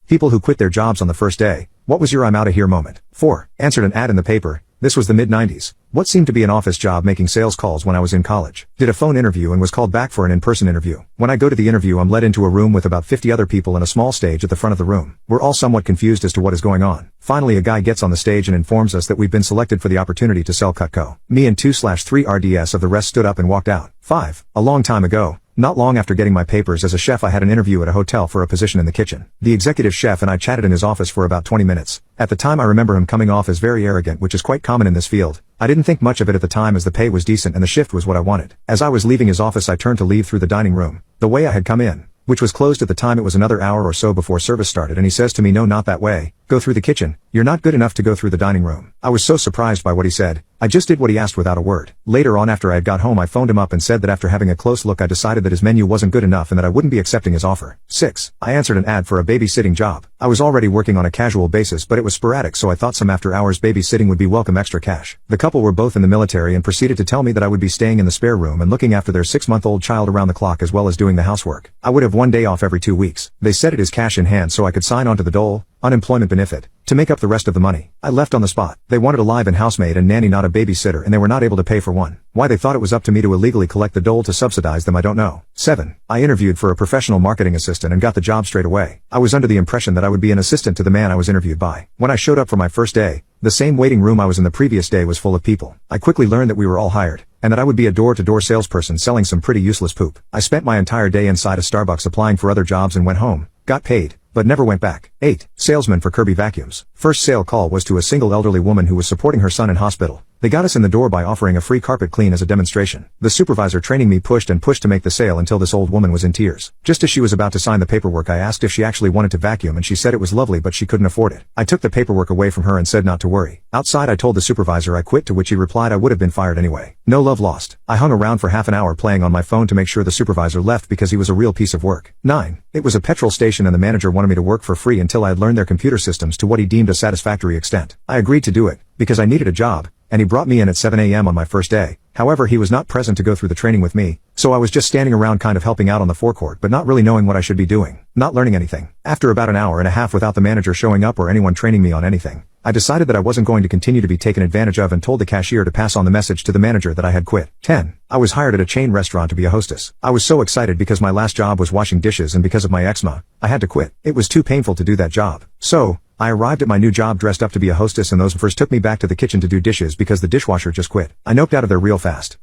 People who quit their jobs on the first day. What was your I'm outta here moment? 4. Answered an ad in the paper. This was the mid-90s. What seemed to be an office job making sales calls when I was in college. Did a phone interview and was called back for an in-person interview. When I go to the interview, I'm led into a room with about 50 other people and a small stage at the front of the room. We're all somewhat confused as to what is going on. Finally, a guy gets on the stage and informs us that we've been selected for the opportunity to sell Cutco. Me and 2/3 RDS of the rest stood up and walked out. 5. A long time ago. Not long after getting my papers as a chef, I had an interview at a hotel for a position in the kitchen. The executive chef and I chatted in his office for about 20 minutes. At the time, I remember him coming off as very arrogant, which is quite common in this field. I didn't think much of it at the time as the pay was decent and the shift was what I wanted. As I was leaving his office, I turned to leave through the dining room, the way I had come in, which was closed at the time. It was another hour or so before service started, and he says to me, "No, not that way. Go through the kitchen. You're not good enough to go through the dining room." I was so surprised by what he said. I just did what he asked without a word. Later on, after I had got home, I phoned him up and said that after having a close look, I decided that his menu wasn't good enough and that I wouldn't be accepting his offer. 6. I answered an ad for a babysitting job. I was already working on a casual basis, but it was sporadic, so I thought some after-hours babysitting would be welcome extra cash. The couple were both in the military and proceeded to tell me that I would be staying in the spare room and looking after their 6-month-old child around the clock as well as doing the housework. I would have 1 day off every 2 weeks. They said it is cash in hand so I could sign on to the dole, unemployment benefit, to make up the rest of the money. I left on the spot. They wanted a live-in housemaid and nanny, not a babysitter, and they were not able to pay for one. Why they thought it was up to me to illegally collect the dole to subsidize them, I don't know. 7. I interviewed for a professional marketing assistant and got the job straight away. I was under the impression that I would be an assistant to the man I was interviewed by. When I showed up for my first day, the same waiting room I was in the previous day was full of people. I quickly learned that we were all hired, and that I would be a door-to-door salesperson selling some pretty useless poop. I spent my entire day inside a Starbucks applying for other jobs and went home, got paid, but never went back. 8. Salesman for Kirby Vacuums. First sale call was to a single elderly woman who was supporting her son in hospital. They got us in the door by offering a free carpet clean as a demonstration. The supervisor training me pushed and pushed to make the sale until this old woman was in tears. Just as she was about to sign the paperwork, I asked if she actually wanted to vacuum, and she said it was lovely but she couldn't afford it. I took the paperwork away from her and said not to worry. Outside, I told the supervisor I quit, to which he replied I would have been fired anyway. No love lost. I hung around for half an hour playing on my phone to make sure the supervisor left because he was a real piece of work. 9. It was a petrol station and the manager wanted me to work for free until I had learned their computer systems to what he deemed a satisfactory extent. I agreed to do it, because I needed a job, and he brought me in at 7 a.m. on my first day. However, he was not present to go through the training with me, so I was just standing around kind of helping out on the forecourt but not really knowing what I should be doing, not learning anything. After about an hour and a half without the manager showing up or anyone training me on anything, I decided that I wasn't going to continue to be taken advantage of and told the cashier to pass on the message to the manager that I had quit. 10. I was hired at a chain restaurant to be a hostess. I was so excited because my last job was washing dishes, and because of my eczema, I had to quit. It was too painful to do that job. So, I arrived at my new job dressed up to be a hostess, and those first took me back to the kitchen to do dishes because the dishwasher just quit. I noped out of there real fast.